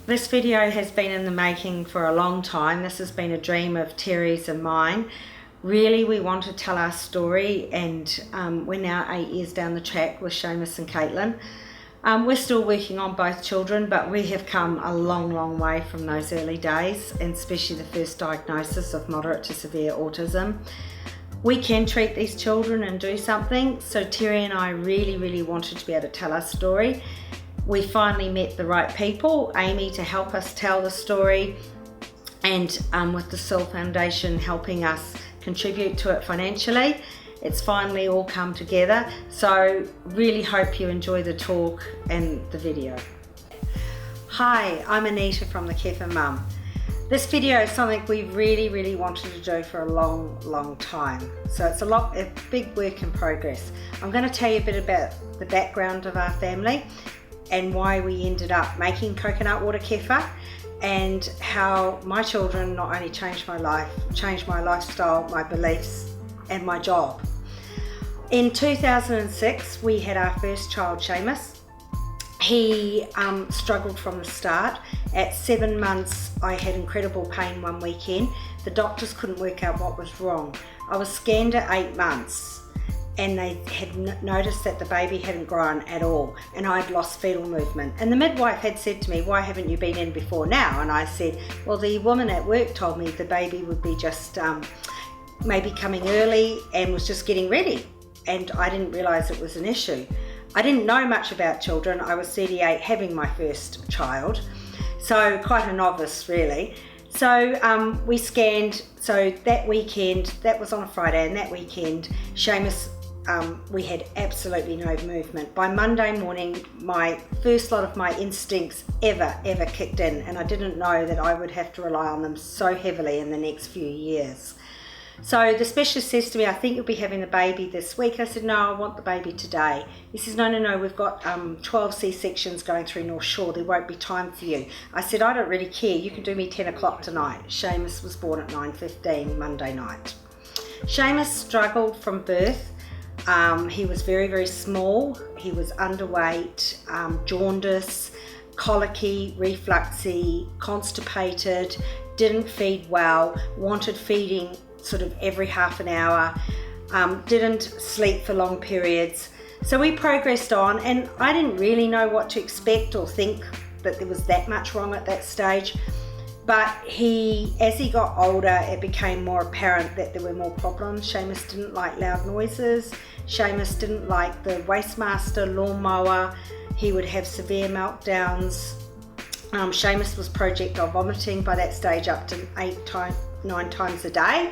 This video has been in the making for a long time. This has been a dream of Terry's and mine. Really, we want to tell our story, and we're now 8 years down the track with Seamus and Caitlin. We're still working on both children, but we have come a long way from those early days, and especially the first diagnosis of moderate to severe autism. We can treat these children and do something, so Terry and I really wanted to be able to tell our story. We finally met the right people, Amy to help us tell the story, and with the Soul Foundation helping us contribute to it financially. It's finally all come together, so really hope you enjoy the talk and the video. Hi, I'm Anita from the Kefir Mum. This video is something we really wanted to do for a long time, so it's a big work in progress. I'm going to tell you a bit about the background of our family and why we ended up making coconut water kefir, and how my children not only changed my life, changed my lifestyle, my beliefs and my job. In 2006 we had our first child, Seamus. He struggled from the start. At 7 months I had incredible pain one weekend. The doctors couldn't work out what was wrong. I was scanned at 8 months and they had noticed that the baby hadn't grown at all, and I'd lost fetal movement. And the midwife had said to me, "Why haven't you been in before now?" And I said, well, the woman at work told me the baby would be just maybe coming early and was just getting ready, and I didn't realise it was an issue. I didn't know much about children. I was 38 having my first child, so quite a novice really. So we scanned, so that weekend, that was on a Friday, and that weekend Seamus, we had absolutely no movement. By Monday morning, my first lot of my instincts ever kicked in, and I didn't know that I would have to rely on them so heavily in the next few years. So the specialist says to me, "I think you'll be having the baby this week." I said, "No, I want the baby today." He says, No, we've got 12 C-sections going through North Shore. There won't be time for you. I said, "I don't really care. You can do me 10 o'clock tonight." Seamus was born at 9:15 Monday night. Seamus struggled from birth. He was very small. He was underweight, jaundice, colicky, refluxy, constipated, didn't feed well, wanted feeding sort of every half an hour, didn't sleep for long periods. So we progressed on, and I didn't really know what to expect or think that there was that much wrong at that stage. But as he got older, it became more apparent that there were more problems. Seamus didn't like loud noises. Seamus didn't like the Wastemaster lawnmower. He would have severe meltdowns. Seamus was projectile vomiting by that stage up to 9 times a day.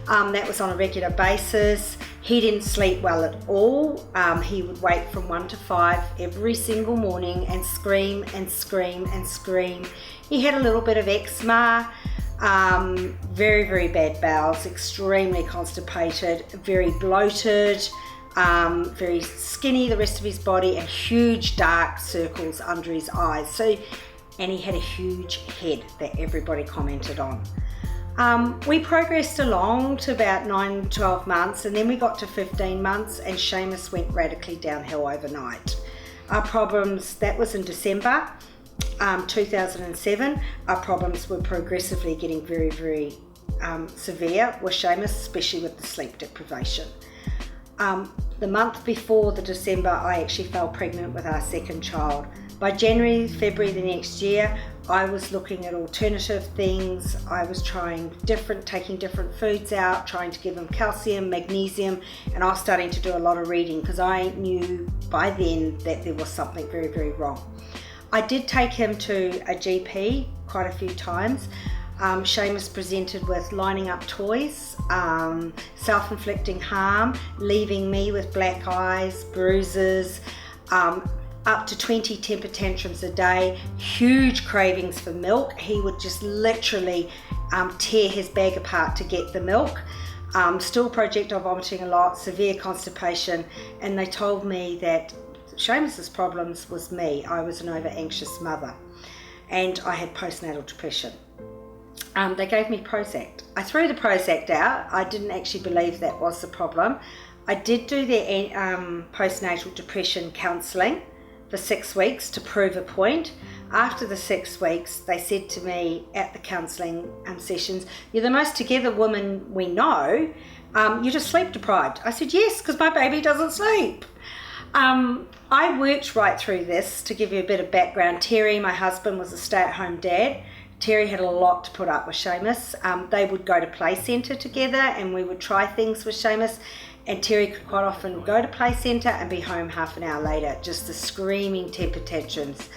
That was on a regular basis. He didn't sleep well at all. He would wake from 1 to 5 every single morning and scream. He had a little bit of eczema, very bad bowels, extremely constipated, very bloated, very skinny the rest of his body, and huge dark circles under his eyes. And he had a huge head that everybody commented on. We progressed along to about 9-12 months, and then we got to 15 months and Seamus went radically downhill overnight. Our problems, that was in December 2007, our problems were progressively getting very severe with Seamus, especially with the sleep deprivation. The month before the December, I actually fell pregnant with our second child. By January, February the next year, I was looking at alternative things. I was taking different foods out, trying to give him calcium, magnesium, and I was starting to do a lot of reading because I knew by then that there was something very wrong. I did take him to a GP quite a few times. Seamus presented with lining up toys, self-inflicting harm, leaving me with black eyes, bruises, up to 20 temper tantrums a day, huge cravings for milk. He would just literally tear his bag apart to get the milk. Still projectile vomiting a lot, severe constipation, and they told me that Seamus's problems was me. I was an over anxious mother and I had postnatal depression. They gave me Prozac. I threw the Prozac out. I didn't actually believe that was the problem. I did do their postnatal depression counselling for 6 weeks to prove a point. After the 6 weeks, they said to me at the counselling sessions, "You're the most together woman we know. You're just sleep deprived." I said, "Yes, because my baby doesn't sleep." I worked right through this. To give you a bit of background, Terry, my husband, was a stay-at-home dad. Terry had a lot to put up with Seamus. They would go to play centre together and we would try things with Seamus, and Terry could quite often go to play centre and be home half an hour later, just the screaming temper tantrums.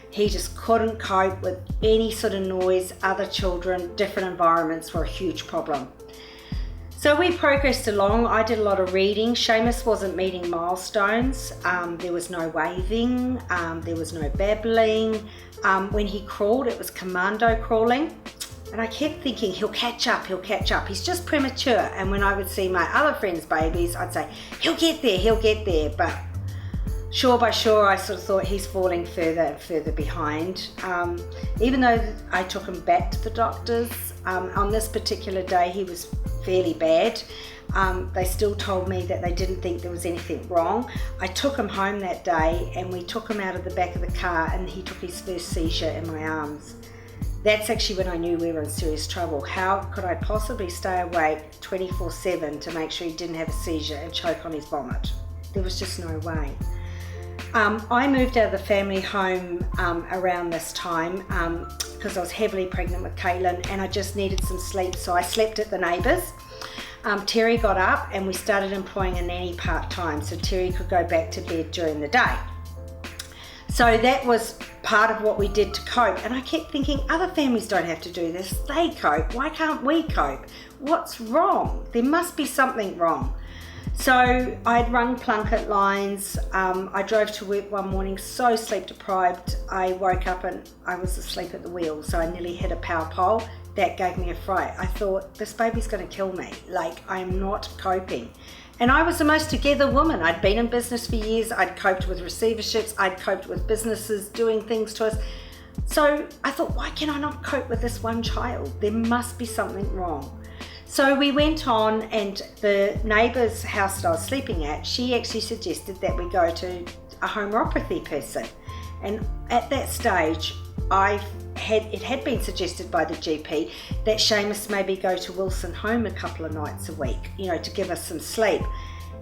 He just couldn't cope with any sort of noise, other children, different environments were a huge problem. So we progressed along. I did a lot of reading. Seamus wasn't meeting milestones. There was no waving. There was no babbling. When he crawled, it was commando crawling. And I kept thinking, he'll catch up. He's just premature. And when I would see my other friends' babies, I'd say, he'll get there. But sure by sure, I sort of thought he's falling further and further behind. Even though I took him back to the doctors, on this particular day, he was fairly bad. They still told me that they didn't think there was anything wrong. I took him home that day and we took him out of the back of the car and he took his first seizure in my arms. That's actually when I knew we were in serious trouble. How could I possibly stay awake 24/7 to make sure he didn't have a seizure and choke on his vomit? There was just no way. I moved out of the family home around this time because I was heavily pregnant with Caitlin and I just needed some sleep, so I slept at the neighbours. Terry got up and we started employing a nanny part-time so Terry could go back to bed during the day. So that was part of what we did to cope, and I kept thinking, other families don't have to do this, they cope, why can't we cope? What's wrong? There must be something wrong. So I'd rung Plunket lines. I drove to work one morning so sleep deprived. I woke up and I was asleep at the wheel, so I nearly hit a power pole. That gave me a fright. I thought, this baby's going to kill me. Like, I'm not coping. And I was the most together woman. I'd been in business for years. I'd coped with receiverships. I'd coped with businesses doing things to us. So I thought, why can I not cope with this one child? There must be something wrong. So we went on, and the neighbour's house that I was sleeping at, she actually suggested that we go to a homeopathy person. And at that stage, it had been suggested by the GP that Seamus maybe go to Wilson Home a couple of nights a week, to give us some sleep.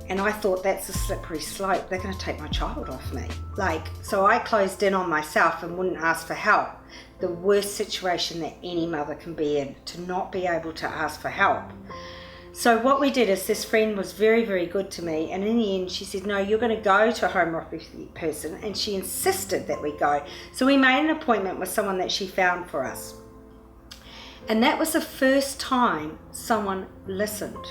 And I thought, that's a slippery slope. They're going to take my child off me. So I closed in on myself and wouldn't ask for help. The worst situation that any mother can be in, to not be able to ask for help. So what we did is, this friend was very, very good to me, and in the end she said, no, you're going to go to a homeopathy person, and she insisted that we go. So we made an appointment with someone that she found for us. And that was the first time someone listened.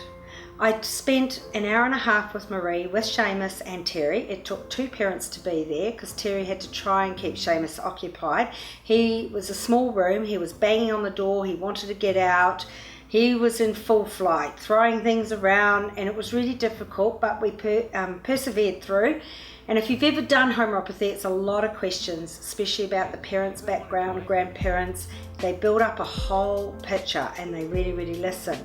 I spent an hour and a half with Marie, with Seamus and Terry. It took 2 parents to be there because Terry had to try and keep Seamus occupied. He was a small room, he was banging on the door, he wanted to get out. He was in full flight, throwing things around, and it was really difficult, but we persevered through. And if you've ever done homeopathy, it's a lot of questions, especially about the parents' background, grandparents. They build up a whole picture and they really, really listen.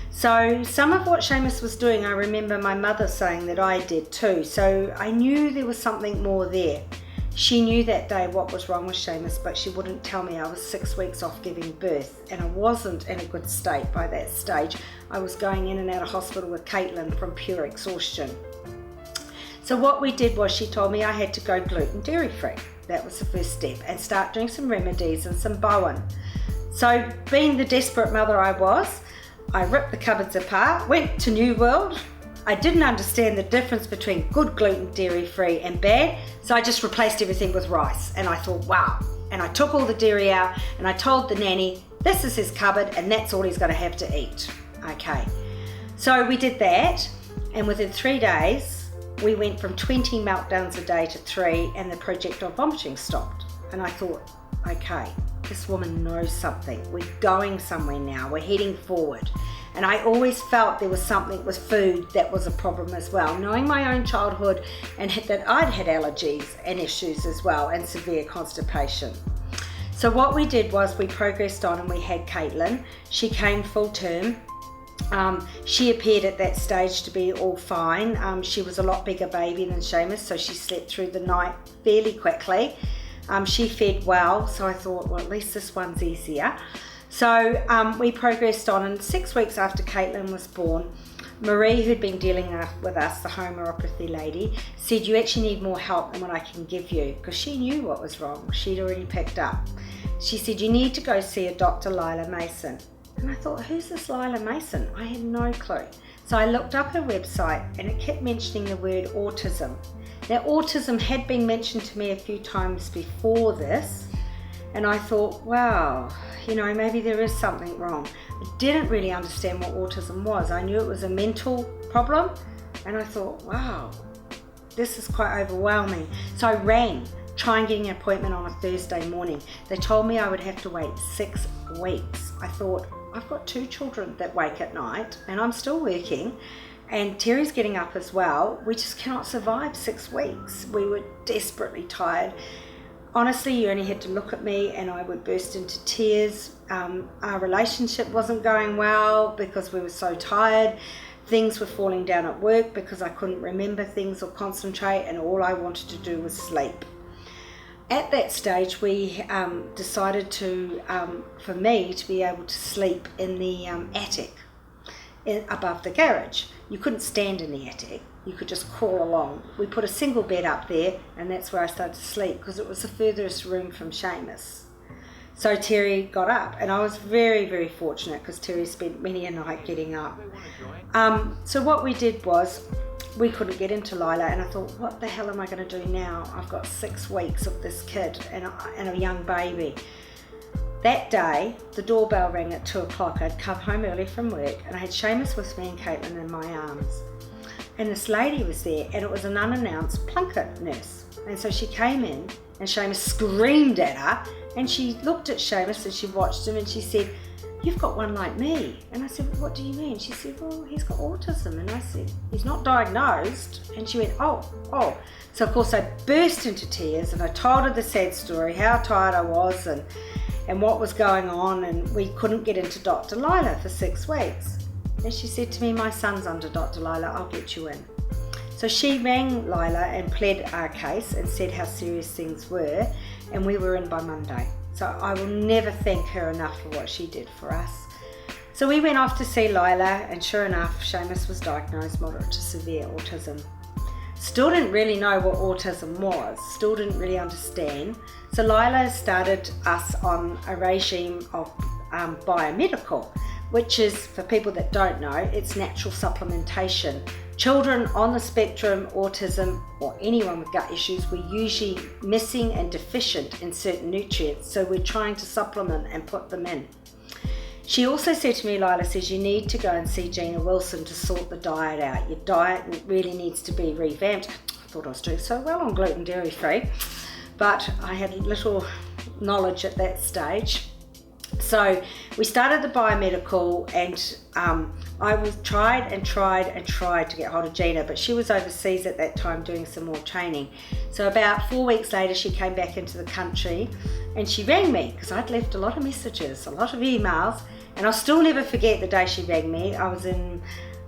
So some of what Seamus was doing, I remember my mother saying that I did too. So I knew there was something more there. She knew that day what was wrong with Seamus, but she wouldn't tell me. I was 6 weeks off giving birth and I wasn't in a good state by that stage. I was going in and out of hospital with Caitlin from pure exhaustion. So what we did was, she told me I had to go gluten dairy free. That was the first step, and start doing some remedies and some Bowen. So being the desperate mother I was, I ripped the cupboards apart, went to New World. I didn't understand the difference between good gluten dairy free and bad, so I just replaced everything with rice, and I thought, wow. And I took all the dairy out and I told the nanny, this is his cupboard and that's all he's going to have to eat. Okay, so we did that, and within 3 days we went from 20 meltdowns a day to 3, and the projectile vomiting stopped. And I thought, okay, this woman knows something. We're going somewhere now. We're heading forward. And I always felt there was something with food that was a problem as well. Knowing my own childhood and that I'd had allergies and issues as well, and severe constipation. So what we did was we progressed on, and we had Caitlin. She came full term. She appeared at that stage to be all fine. She was a lot bigger baby than Seamus, so she slept through the night fairly quickly. She fed well, so I thought, well, at least this one's easier. So we progressed on, and 6 weeks after Caitlin was born, Marie, who'd been dealing with us, the homeopathy lady, said, you actually need more help than what I can give you, because she knew what was wrong. She'd already picked up. She said, you need to go see a Dr. Lila Mason. And I thought, who's this Lila Mason? I had no clue. So I looked up her website, and it kept mentioning the word autism. Now, autism had been mentioned to me a few times before this, and I thought, wow, you know, maybe there is something wrong. I didn't really understand what autism was. I knew it was a mental problem, and I thought, wow, this is quite overwhelming. So I rang, trying getting an appointment on a Thursday morning. They told me I would have to wait 6 weeks. I thought, I've got 2 children that wake at night, and I'm still working, and Terry's getting up as well. We just cannot survive 6 weeks. We were desperately tired. Honestly, you only had to look at me and I would burst into tears. Our relationship wasn't going well because we were so tired. Things were falling down at work because I couldn't remember things or concentrate, and all I wanted to do was sleep. At that stage, we decided for me to be able to sleep in the attic above the garage. You couldn't stand in the attic. You could just crawl along. We put a single bed up there, and that's where I started to sleep because it was the furthest room from Seamus. So Terry got up, and I was very, very fortunate because Terry spent many a night getting up. So what we did was, we couldn't get into Lila, and I thought, what the hell am I going to do now? I've got 6 weeks of this kid and a young baby. That day, the doorbell rang at 2 o'clock. I'd come home early from work, and I had Seamus with me and Caitlin in my arms. And this lady was there, and it was an unannounced Plunkett nurse. And so she came in, and Seamus screamed at her, and she looked at Seamus and she watched him, and she said, you've got one like me. And I said, what do you mean? She said, well, he's got autism. And I said, he's not diagnosed. And she went, oh. So of course I burst into tears, and I told her the sad story, how tired I was and what was going on, and we couldn't get into Dr. Lila for 6 weeks. And she said to me, my son's under Dr. Lila, I'll get you in. So she rang Lila and pled our case and said how serious things were, and we were in by Monday. So I will never thank her enough for what she did for us. So we went off to see Lila, and sure enough, Seamus was diagnosed moderate to severe autism. Still didn't really know what autism was, still didn't really understand. So Lila started us on a regime of biomedical, which is, for people that don't know, it's natural supplementation. Children on the spectrum, autism, or anyone with gut issues, we're usually missing and deficient in certain nutrients, so we're trying to supplement and put them in. She also said to me, Lila says, you need to go and see Gina Wilson to sort the diet out. Your diet really needs to be revamped. I thought I was doing so well on gluten, dairy free, but I had little knowledge at that stage. So we started the biomedical, and I tried to get hold of Gina, but she was overseas at that time doing some more training. So about 4 weeks later, she came back into the country, and she rang me because I'd left a lot of messages, a lot of emails, and I'll still never forget the day she rang me. I was in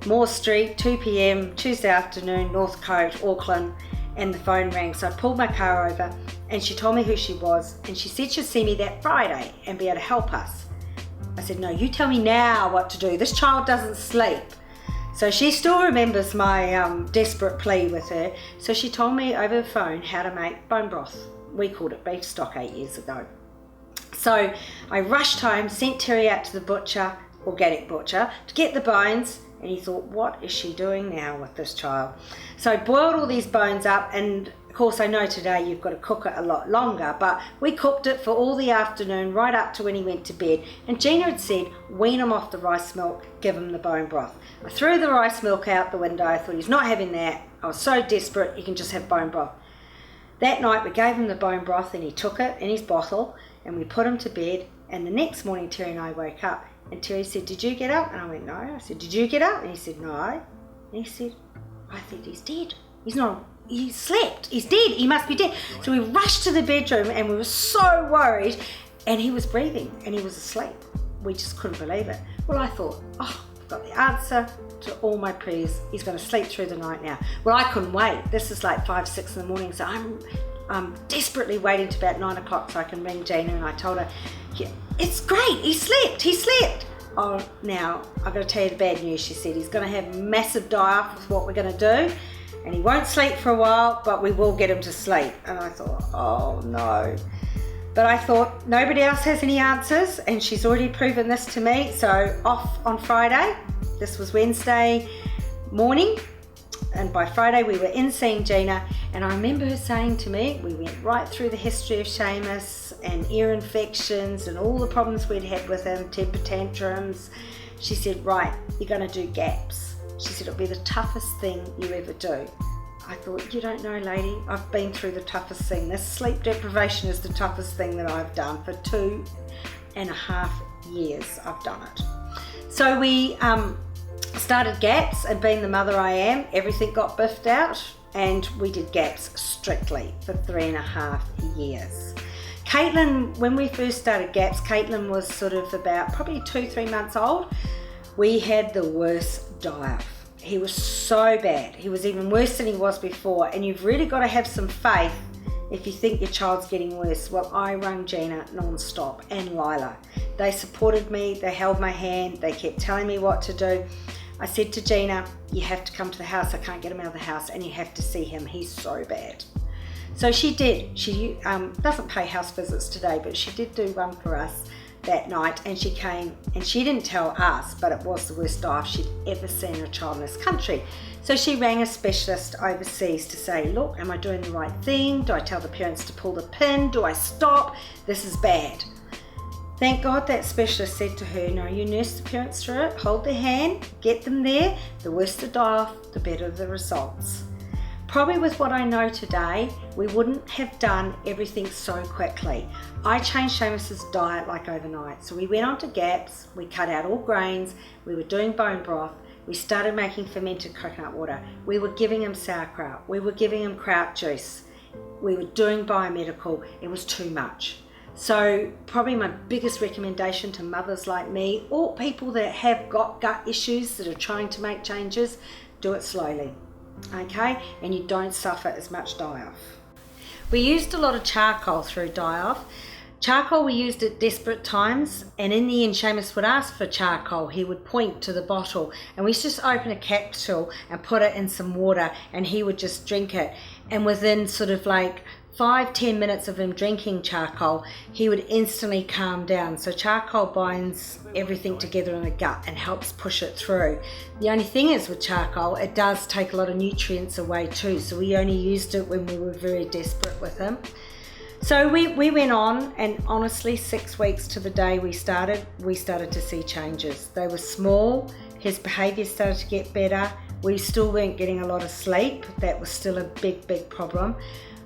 Moore Street, 2 p.m, Tuesday afternoon, Northcote, Auckland, and the phone rang. So I pulled my car over, and she told me who she was, and she said she'd see me that Friday and be able to help us. I said, no, you tell me now what to do. This child doesn't sleep. So she still remembers my desperate plea with her. So she told me over the phone how to make bone broth. We called it beef stock 8 years ago. So I rushed home, sent Terry out to the butcher, organic butcher, to get the bones, and he thought, what is she doing now with this child? So I boiled all these bones up, and of course I know today you've got to cook it a lot longer, but we cooked it for all the afternoon right up to when he went to bed. And Gina had said, wean him off the rice milk, give him the bone broth. I threw the rice milk out the window. I thought, he's not having that. I was so desperate, he can just have bone broth. That night we gave him the bone broth, and he took it in his bottle, and we put him to bed. And the next morning Terry and I woke up, and Terry said, did you get up? And I went, no. I said, did you get up? And he said, no. And he said, I think he's dead. He slept, he's dead, he must be dead. So we rushed to the bedroom, and we were so worried, and he was breathing and he was asleep. We just couldn't believe it. Well, I thought, I've got the answer to all my prayers. He's going to sleep through the night now. Well, I couldn't wait. This is like 5, 6 in the morning, so I'm I'm desperately waiting to about 9 o'clock so I can ring Gina, and I told her, yeah, it's great, he slept. Oh, now, I've got to tell you the bad news, she said. He's going to have massive die-off with what we're going to do, and he won't sleep for a while, but we will get him to sleep. And I thought, oh no. But I thought, nobody else has any answers, and she's already proven this to me. So off on Friday, this was Wednesday morning, and by Friday we were in seeing Gina, and I remember her saying to me, we went right through the history of Seamus and ear infections and all the problems we'd had with him, temper tantrums. She said, right, you're going to do gaps. She said, it'll be the toughest thing you ever do. I thought, you don't know, lady, I've been through the toughest thing. This sleep deprivation is the toughest thing that I've done. For 2.5 years I've done it. So we started gaps, and being the mother I am, everything got biffed out, and we did gaps strictly for 3.5 years. Caitlin, when we first started gaps, Caitlin was sort of about probably 2-3 months old. We had the worst die-off. He was so bad. He was even worse than he was before, and you've really got to have some faith if you think your child's getting worse. Well, I rang Gina non-stop, and Lila. They supported me, they held my hand, they kept telling me what to do. I said to Gina, you have to come to the house, I can't get him out of the house, and you have to see him, he's so bad. So she did. She doesn't pay house visits today, but she did do one for us that night, and she came, and she didn't tell us, but it was the worst die-off she'd ever seen in a child in this country. So she rang a specialist overseas to say, look, am I doing the right thing? Do I tell the parents to pull the pin? Do I stop? This is bad. Thank God that specialist said to her, no, you nurse the parents through it, hold their hand, get them there. The worse the die-off, the better the results. Probably with what I know today, we wouldn't have done everything so quickly. I changed Seamus's diet like overnight. So we went on to gaps, we cut out all grains, we were doing bone broth, we started making fermented coconut water, we were giving him sauerkraut, we were giving him kraut juice, we were doing biomedical. It was too much. So probably my biggest recommendation to mothers like me, or people that have got gut issues that are trying to make changes, do it slowly. Okay, and you don't suffer as much die-off. We used a lot of charcoal through die-off. Charcoal we used at desperate times, and in the end Seamus would ask for charcoal. He would point to the bottle, and we just open a capsule and put it in some water, and he would just drink it, and within sort of like 5-10 minutes of him drinking charcoal, he would instantly calm down. So charcoal binds everything together in the gut and helps push it through. The only thing is with charcoal, it does take a lot of nutrients away too. So we only used it when we were very desperate with him. So we went on, and honestly 6 weeks to the day we started to see changes. They were small, his behaviour started to get better. We still weren't getting a lot of sleep. That was still a big problem.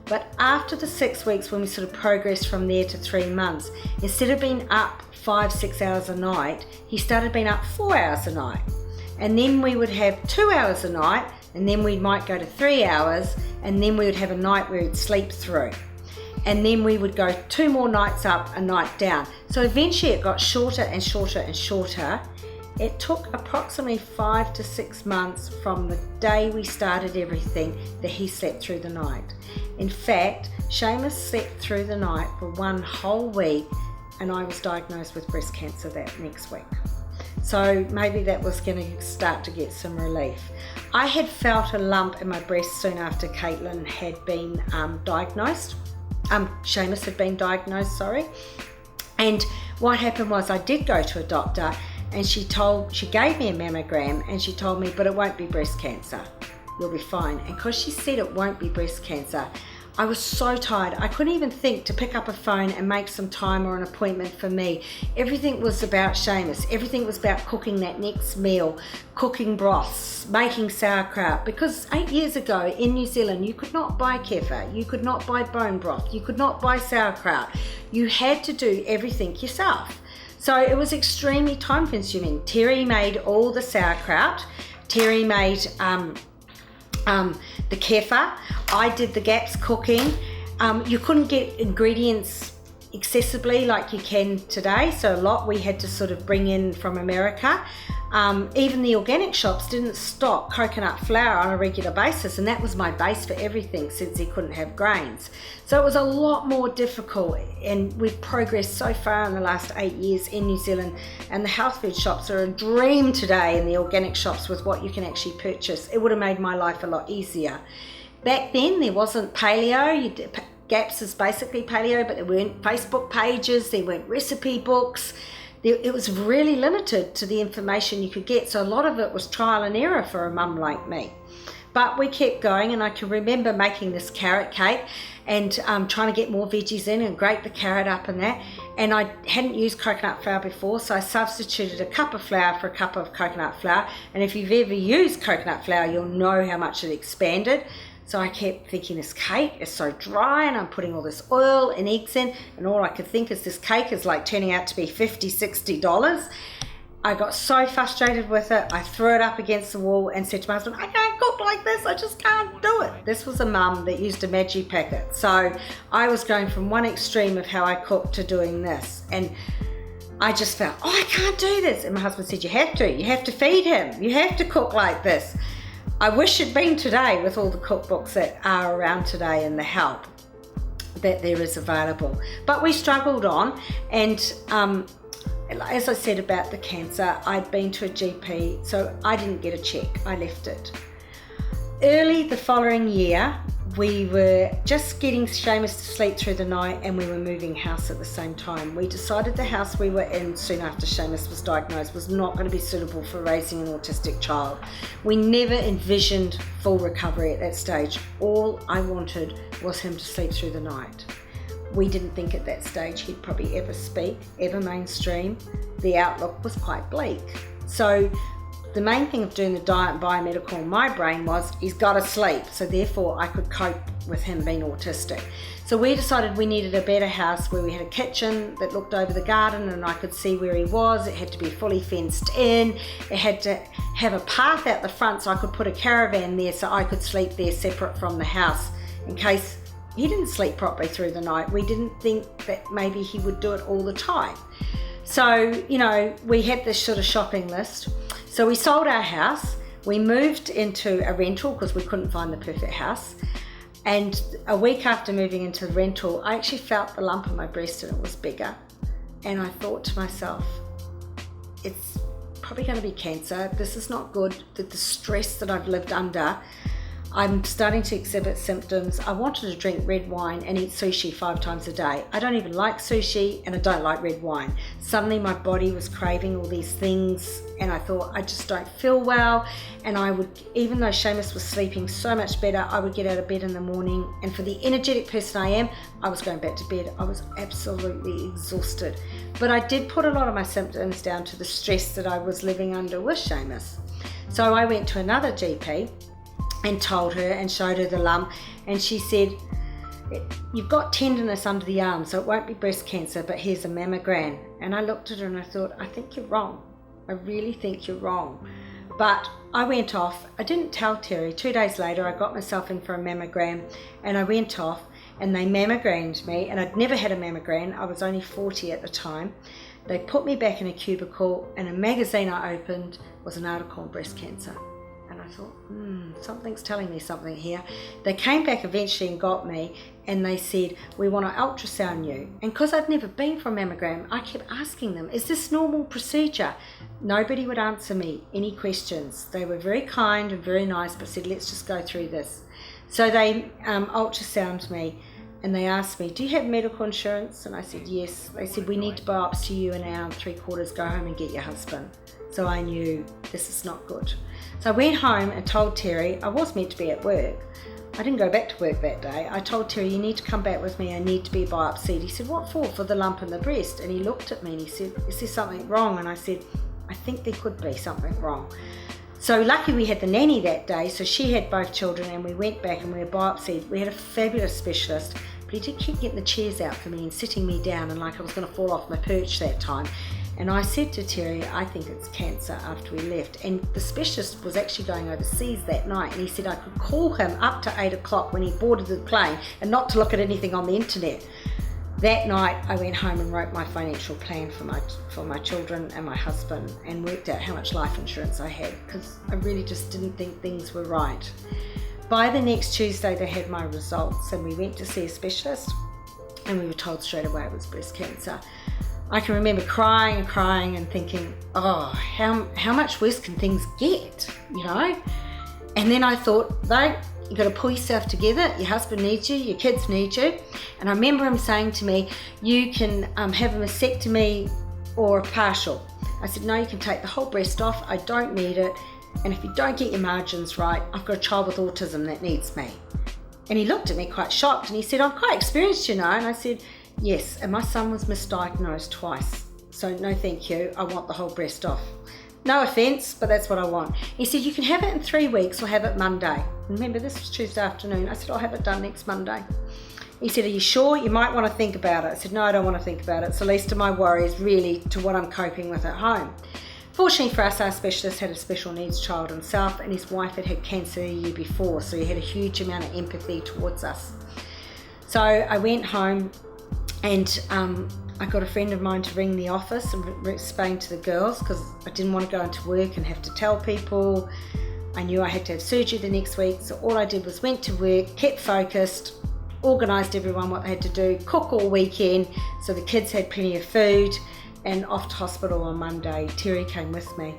But after the 6 weeks, when we sort of progressed from there to 3 months, instead of being up 5-6 hours a night, he started being up 4 hours a night. And then we would have 2 hours a night, and then we might go to 3 hours, and then we would have a night where he'd sleep through. And then we would go 2 more nights up, a night down. So eventually it got shorter and shorter and shorter. It took approximately 5 to 6 months from the day we started everything that he slept through the night. In fact, Seamus slept through the night for 1 whole week, and I was diagnosed with breast cancer that next week. So maybe that was going to start to get some relief. I had felt a lump in my breast soon after Caitlin had been diagnosed. Seamus had been diagnosed, sorry. And what happened was I did go to a doctor, and she gave me a mammogram, and she told me, but it won't be breast cancer. You'll be fine. And because she said it won't be breast cancer, I was so tired. I couldn't even think to pick up a phone and make some time or an appointment for me. Everything was about Seamus. Everything was about cooking that next meal, cooking broths, making sauerkraut. Because 8 years ago in New Zealand, you could not buy kefir, you could not buy bone broth, you could not buy sauerkraut. You had to do everything yourself. So it was extremely time consuming. Terry made all the sauerkraut. Terry made the kefir. I did the gaps cooking. You couldn't get ingredients accessibly like you can today. So a lot we had to sort of bring in from America. Even the organic shops didn't stock coconut flour on a regular basis, and that was my base for everything since he couldn't have grains. So it was a lot more difficult, and we've progressed so far in the last 8 years in New Zealand, and the health food shops are a dream today in the organic shops with what you can actually purchase. It would have made my life a lot easier. Back then there wasn't paleo. Gaps is basically paleo, but there weren't Facebook pages, there weren't recipe books. It was really limited to the information you could get, so a lot of it was trial and error for a mum like me. But we kept going, and I can remember making this carrot cake and trying to get more veggies in and grate the carrot up and that. And I hadn't used coconut flour before, so I substituted a cup of flour for a cup of coconut flour. And if you've ever used coconut flour, you'll know how much it expanded. So I kept thinking, this cake is so dry, and I'm putting all this oil and eggs in, and all I could think is this cake is like turning out to be $50, $60. I got so frustrated with it, I threw it up against the wall and said to my husband, I can't cook like this, I just can't do it. This was a mum that used a Maggi packet. So I was going from one extreme of how I cooked to doing this. And I just felt, I can't do this. And my husband said, you have to feed him, you have to cook like this. I wish it'd been today with all the cookbooks that are around today and the help that there is available. But we struggled on, and as I said about the cancer, I'd been to a GP, so I didn't get a check, I left it. Early the following year, we were just getting Seamus to sleep through the night, and we were moving house at the same time. We decided the house we were in soon after Seamus was diagnosed was not going to be suitable for raising an autistic child. We never envisioned full recovery at that stage. All I wanted was him to sleep through the night. We didn't think at that stage he'd probably ever speak, ever mainstream. The outlook was quite bleak. So the main thing of doing the diet and biomedical in my brain was, he's got to sleep, so therefore I could cope with him being autistic. So we decided we needed a better house where we had a kitchen that looked over the garden and I could see where he was. It had to be fully fenced in. It had to have a path out the front so I could put a caravan there so I could sleep there separate from the house in case he didn't sleep properly through the night. We didn't think that maybe he would do it all the time. So, we had this sort of shopping list. So we sold our house, we moved into a rental because we couldn't find the perfect house. And a week after moving into the rental, I actually felt the lump in my breast and it was bigger. And I thought to myself, it's probably going to be cancer. This is not good. The stress that I've lived under, I'm starting to exhibit symptoms. I wanted to drink red wine and eat sushi 5 times a day. I don't even like sushi and I don't like red wine. Suddenly my body was craving all these things and I thought, I just don't feel well. And I would, even though Seamus was sleeping so much better, I would get out of bed in the morning, and for the energetic person I am, I was going back to bed. I was absolutely exhausted. But I did put a lot of my symptoms down to the stress that I was living under with Seamus. So I went to another GP and told her and showed her the lump, and she said, you've got tenderness under the arm, so it won't be breast cancer, but here's a mammogram. And I looked at her and I thought, I think you're wrong. I really think you're wrong. But I went off. I didn't tell Terry. 2 days later, I got myself in for a mammogram, and I went off and they mammogrammed me, and I'd never had a mammogram. I was only 40 at the time. They put me back in a cubicle, and a magazine I opened was an article on breast cancer. And I thought, something's telling me something here. They came back eventually and got me, and they said, we want to ultrasound you. And because I'd never been for a mammogram, I kept asking them, is this normal procedure? Nobody would answer me any questions. They were very kind and very nice, but said, let's just go through this. So they ultrasounded me, and they asked me, do you have medical insurance? And I said, yes. They said, we need to biopsy you in an hour and 3/4, go home and get your husband. So I knew this is not good. So I went home and told Terry, I was meant to be at work. I didn't go back to work that day. I told Terry, you need to come back with me, I need to be biopsied. He said, what for? For the lump in the breast. And he looked at me and he said, is there something wrong? And I said, I think there could be something wrong. So lucky we had the nanny that day, so she had both children, and we went back and we were biopsied. We had a fabulous specialist, but he did keep getting the chairs out for me and sitting me down, and like I was going to fall off my perch that time. And I said to Terry, I think it's cancer, after we left. And the specialist was actually going overseas that night, and he said I could call him up to 8 o'clock when he boarded the plane and not to look at anything on the internet. That night I went home and wrote my financial plan for my children and my husband, and worked out how much life insurance I had, because I really just didn't think things were right. By the next Tuesday they had my results, and we went to see a specialist, and we were told straight away it was breast cancer. I can remember crying and thinking, oh, how much worse can things get, you know? And then I thought, no, you've got to pull yourself together. Your husband needs you, your kids need you. And I remember him saying to me, you can have a mastectomy or a partial. I said, no, you can take the whole breast off. I don't need it. And if you don't get your margins right, I've got a child with autism that needs me. And he looked at me quite shocked, and he said, I'm quite experienced, you know. And I said, yes, and my son was misdiagnosed twice. So no thank you, I want the whole breast off. No offence, but that's what I want. He said, you can have it in 3 weeks or have it Monday. Remember, this was Tuesday afternoon. I said, I'll have it done next Monday. He said, are you sure? You might want to think about it. I said, no, I don't want to think about it. It's the least of my worries really to what I'm coping with at home. Fortunately for us, our specialist had a special needs child himself, and his wife had candor the year before, so he had a huge amount of empathy towards us. So I went home, and I got a friend of mine to ring the office and explain to the girls, because I didn't want to go into work and have to tell people. I knew I had to have surgery the next week, so all I did was went to work, kept focused, organised everyone what they had to do, cook all weekend, so the kids had plenty of food, and off to hospital on Monday. Terry came with me.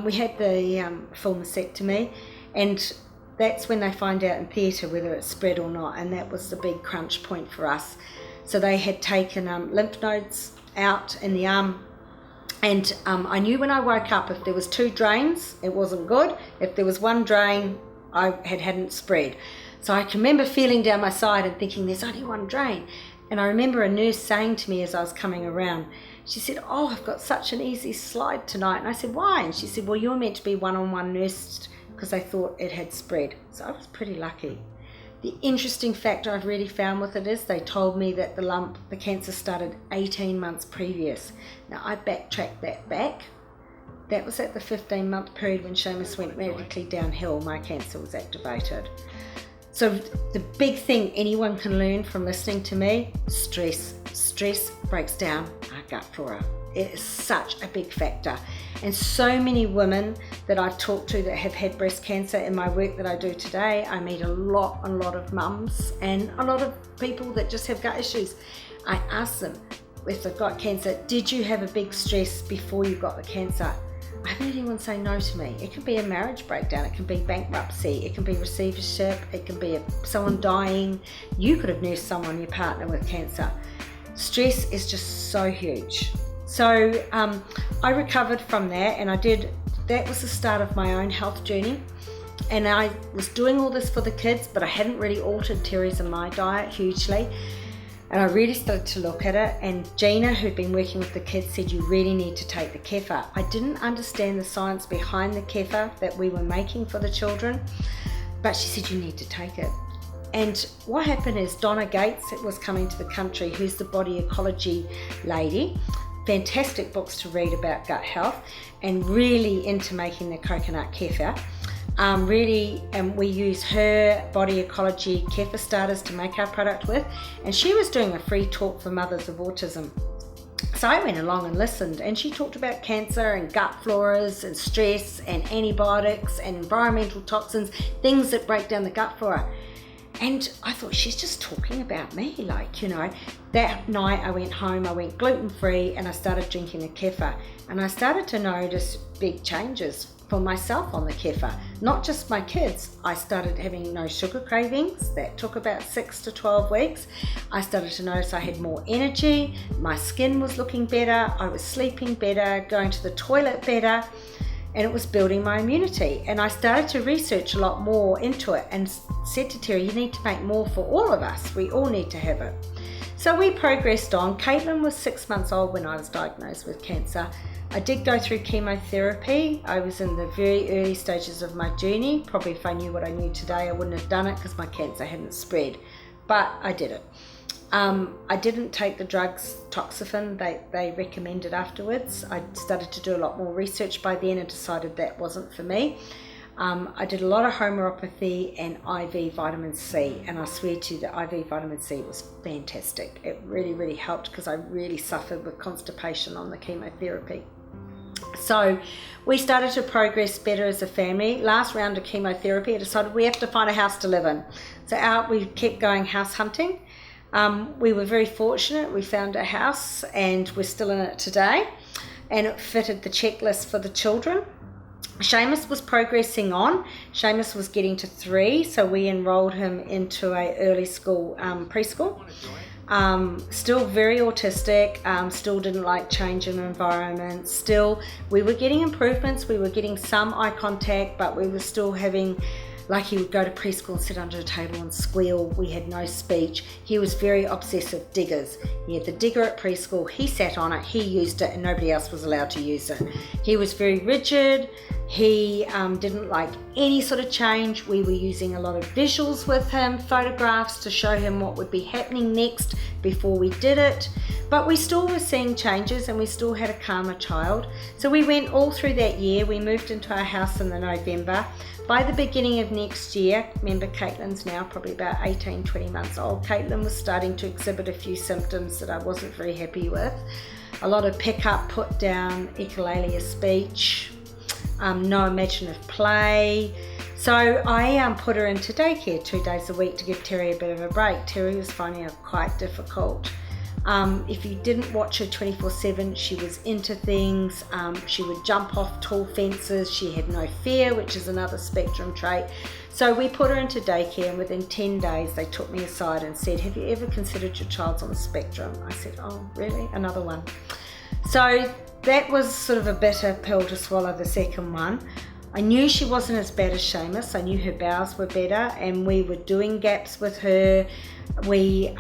We had the full mastectomy, and that's when they find out in theatre whether it's spread or not, and that was the big crunch point for us. So they had taken lymph nodes out in the arm, and I knew when I woke up if there was 2 drains, it wasn't good. If there was 1 drain, I hadn't spread. So I can remember feeling down my side and thinking, there's only 1 drain. And I remember a nurse saying to me as I was coming around, she said, oh, I've got such an easy slide tonight. And I said, why? And she said, well, you're meant to be one-on-one nursed, because they thought it had spread. So I was pretty lucky. The interesting fact I've really found with it is they told me that the cancer started 18 months previous. Now I backtracked that back. That was at the 15-month period when Seamus went medically downhill, my cancer was activated. So the big thing anyone can learn from listening to me, stress. Stress breaks down our gut flora. It is such a big factor. And so many women that I've talked to that have had breast cancer in my work that I do today, I meet a lot of mums and a lot of people that just have gut issues. I ask them, if they've got cancer, did you have a big stress before you got the cancer? I haven't had anyone say no to me. It can be a marriage breakdown, it can be bankruptcy, it can be receivership, it can be someone dying. You could have nursed someone, your partner, with cancer. Stress is just so huge. So I recovered from that, and that was the start of my own health journey. And I was doing all this for the kids, but I hadn't really altered Terry's and my diet hugely. And I really started to look at it, and Gina, who'd been working with the kids, said you really need to take the kefir. I didn't understand the science behind the kefir that we were making for the children, but she said you need to take it. And what happened is Donna Gates was coming to the country, who's the body ecology lady. Fantastic books to read about gut health, and really into making the coconut kefir. We use her body ecology kefir starters to make our product with, and she was doing a free talk for mothers of autism. So I went along and listened, and she talked about cancer and gut floras and stress and antibiotics and environmental toxins, things that break down the gut flora. And I thought, she's just talking about me, That night I went home, I went gluten-free, and I started drinking the kefir. And I started to notice big changes for myself on the kefir, not just my kids. I started having no sugar cravings. That took about 6 to 12 weeks. I started to notice I had more energy, my skin was looking better, I was sleeping better, going to the toilet better, and it was building my immunity. And I started to research a lot more into it and said to Terry, you need to make more for all of us. We all need to have it. So we progressed on. Caitlin was 6 months old when I was diagnosed with cancer. I did go through chemotherapy. I was in the very early stages of my journey. Probably if I knew what I knew today, I wouldn't have done it because my cancer hadn't spread, but I did it. I didn't take the drugs, Toxafen, they recommended afterwards. I started to do a lot more research by then and decided that wasn't for me. I did a lot of homeopathy and IV vitamin C, and I swear to you, the IV vitamin C was fantastic. It really, really helped because I really suffered with constipation on the chemotherapy. So we started to progress better as a family. Last round of chemotherapy, I decided we have to find a house to live in. So out we kept going house hunting. We were very fortunate. We found a house and we're still in it today, and it fitted the checklist for the children. Seamus was progressing on. Seamus was getting to 3, so we enrolled him into a early school preschool. Still very autistic, still didn't like change in environment. Still, we were getting improvements. We were getting some eye contact, but we were still having, like, he would go to preschool and sit under a table and squeal. We had no speech. He was very obsessive diggers. He had the digger at preschool. He sat on it, he used it, and nobody else was allowed to use it. He was very rigid. He didn't like any sort of change. We were using a lot of visuals with him, photographs to show him what would be happening next before we did it. But we still were seeing changes, and we still had a calmer child. So we went all through that year. We moved into our house in the November. By the beginning of next year, remember Caitlin's now probably about 18, 20 months old, Caitlin was starting to exhibit a few symptoms that I wasn't very happy with. A lot of pick up, put down, echolalia speech, no imaginative play. So I put her into daycare 2 days a week to give Terry a bit of a break. Terry was finding it quite difficult. If you didn't watch her 24/7, she was into things. She would jump off tall fences. She had no fear, which is another spectrum trait. So we put her into daycare, and within 10 days they took me aside and said, "Have you ever considered your child's on the spectrum?" I said, "Oh, really? Another one." So that was sort of a bitter pill to swallow, the second one. I knew she wasn't as bad as Seamus. I knew her bowels were better, and we were doing gaps with her. We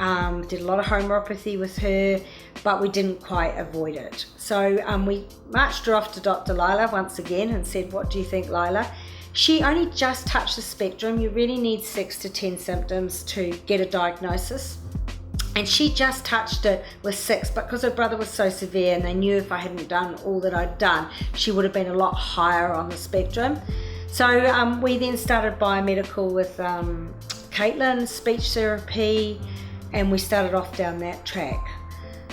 did a lot of homeopathy with her, but we didn't quite avoid it. So we marched her off to Dr. Lila once again and said, "What do you think, Lila?" She only just touched the spectrum. You really need 6 to 10 symptoms to get a diagnosis. And she just touched it with 6, but because her brother was so severe, and they knew if I hadn't done all that I'd done, she would have been a lot higher on the spectrum. So we then started biomedical with Caitlin, speech therapy, and we started off down that track.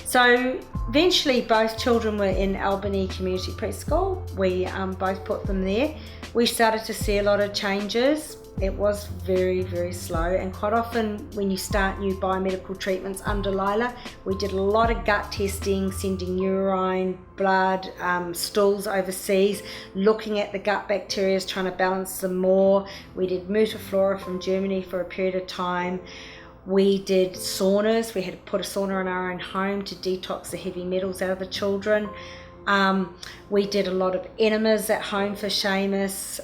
So eventually both children were in Albany Community Preschool. We both put them there. We started to see a lot of changes. It was very, very slow, and quite often when you start new biomedical treatments under Lila, we did a lot of gut testing, sending urine, blood, stools overseas, looking at the gut bacteria, trying to balance them more. We did Mutaflora from Germany for a period of time. We did saunas. We had to put a sauna in our own home to detox the heavy metals out of the children. We did a lot of enemas at home for Seamus.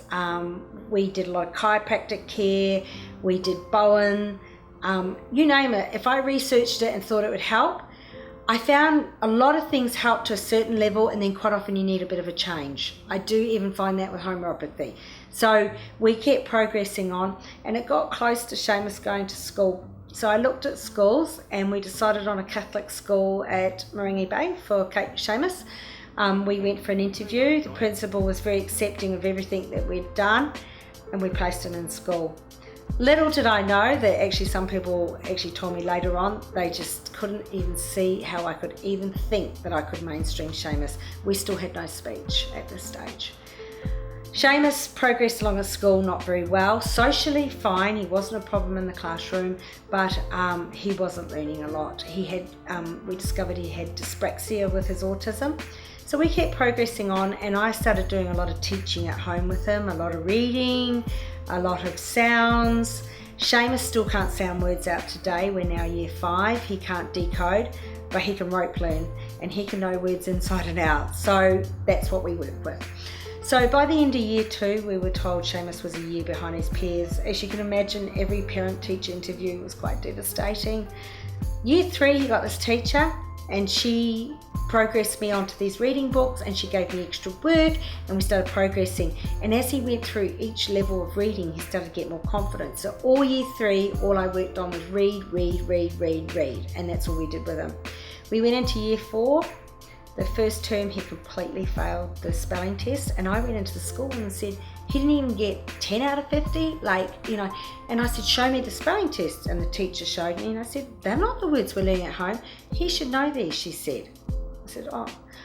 We did a lot of chiropractic care. We did Bowen. You name it. If I researched it and thought it would help, I found a lot of things help to a certain level, and then quite often you need a bit of a change. I do even find that with homeopathy. So we kept progressing on, and it got close to Seamus going to school. So I looked at schools, and we decided on a Catholic school at Moringi Bay for Seamus. We went for an interview. The principal was very accepting of everything that we'd done, and we placed him in school. Little did I know that actually some people actually told me later on they just couldn't even see how I could even think that I could mainstream Seamus. We still had no speech at this stage. Seamus progressed along at school not very well. Socially fine, he wasn't a problem in the classroom, but he wasn't learning a lot. He had, we discovered he had dyspraxia with his autism. So we kept progressing on, and I started doing a lot of teaching at home with him, a lot of reading, a lot of sounds. Seamus still can't sound words out today. We're now year 5. He can't decode, but he can rope learn, and he can know words inside and out. So that's what we work with. So by the end of year 2, we were told Seamus was a year behind his peers. As you can imagine, every parent-teacher interview was quite devastating. Year 3, he got this teacher, and she progressed me onto these reading books, and she gave me extra work, and we started progressing. And as he went through each level of reading, he started to get more confident. So all year 3, all I worked on was read, and that's all we did with him. We went into year 4. The first term he completely failed the spelling test, and I went into the school and said, He didn't even get 10 out of 50, and I said, show me the spelling test, and the teacher showed me, and I said, they're not the words we're learning at home. He should know these, she said.